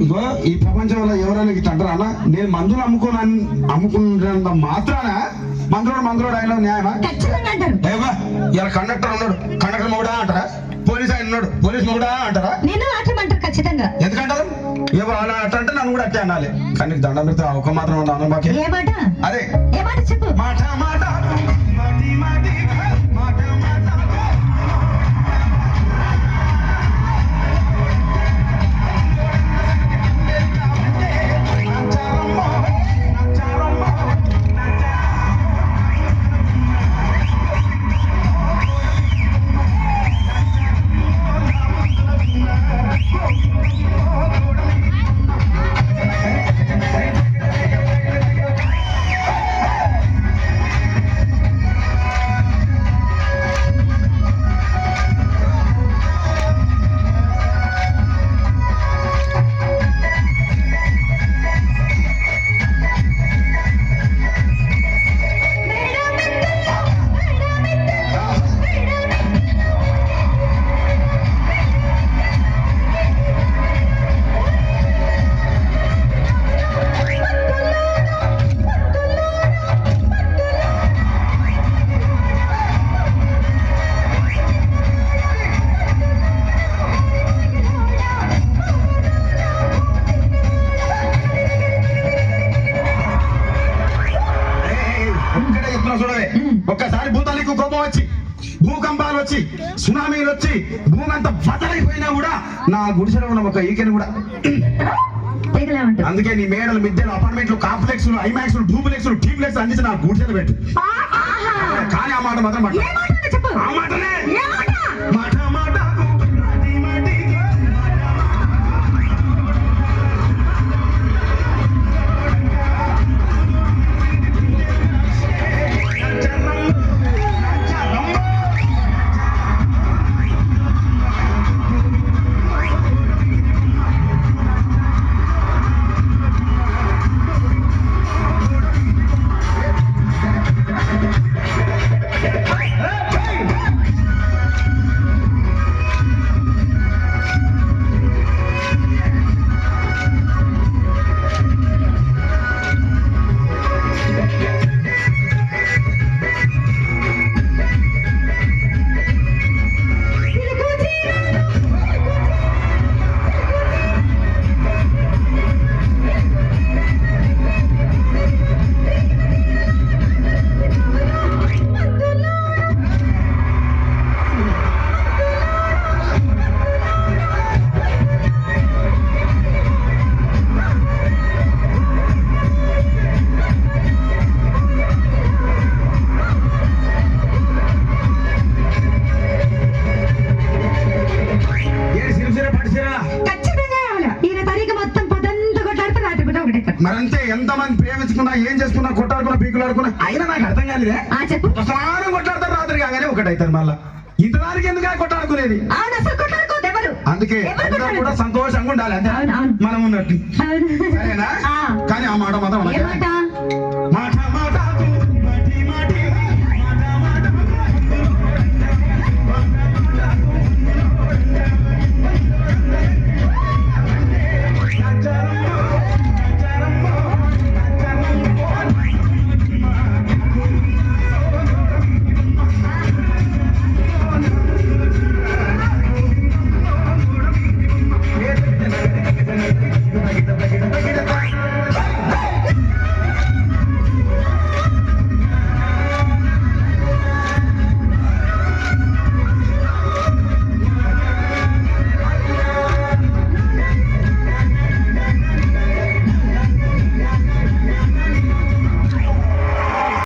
ఇగో ఈ ప్రపంచంలో ఎవరైనా ఇట్లా అంటారా అన్న? నేను మందులు అమ్ముకున్నంత మాత్రాన మందులోడు ఆయన న్యాయమా? ఖచ్చితంగా అంటారు. ఇలా కండక్టర్ ఉన్నాడు, కండక్టర్ మొగుడా అంటారా? పోలీస్ ఆయన ఉన్నాడు, పోలీస్ మొగుడా అంటారా? నేను ఆటమంటారు ఖచ్చితంగా. ఎందుకంటారు? ఎవరు అలా అంటే నన్ను కూడా అట్టే అనాలి. కానీ నీకు దండం పెడితే ఒక మాత్రం అన్న బాకి ఏ మాట? అదే ఏ మాట చెప్పు. మాట మాట మాటి మాటి మాట మాట ఒక్కసారి భూతాలకు కోపం వచ్చి, భూకంపాలు వచ్చి, సునామీలు వచ్చి, భూమి అంతా బదలైపోయినా కూడా నా గుడిసెలో ఉన్న ఒక ఈకెని కూడా. అందుకే నీ మేడలు, మిద్దెలు, అపార్ట్మెంట్లు, కాంప్లెక్స్, ఐమాక్స్, డూప్లెక్స్, టీప్లెక్స్ అందించి నా గుడిసెలు పెట్టు. కానీ ఆ మాట మాత్రం ఆ మాటనే మాట మాట మరంతే. ఎంతమంది ప్రేమించుకున్నా, ఏం చేసుకున్నా, కొట్టాడుకున్నా, పీకులాడుకున్నా, అయినా నాకు అర్థం కాలేదే. సమానం కొట్లాడతారు, రాత్రి కాగానే ఒకటైతారు. మళ్ళా ఇంతదానికి ఎందుకు కొట్టాడుకునేది? అందుకే అందరూ కూడా సంతోషంగా ఉండాలి, అంతే మనం ఉన్నట్టు. సరేనా? కానీ ఆ మాట మాత్రం మాట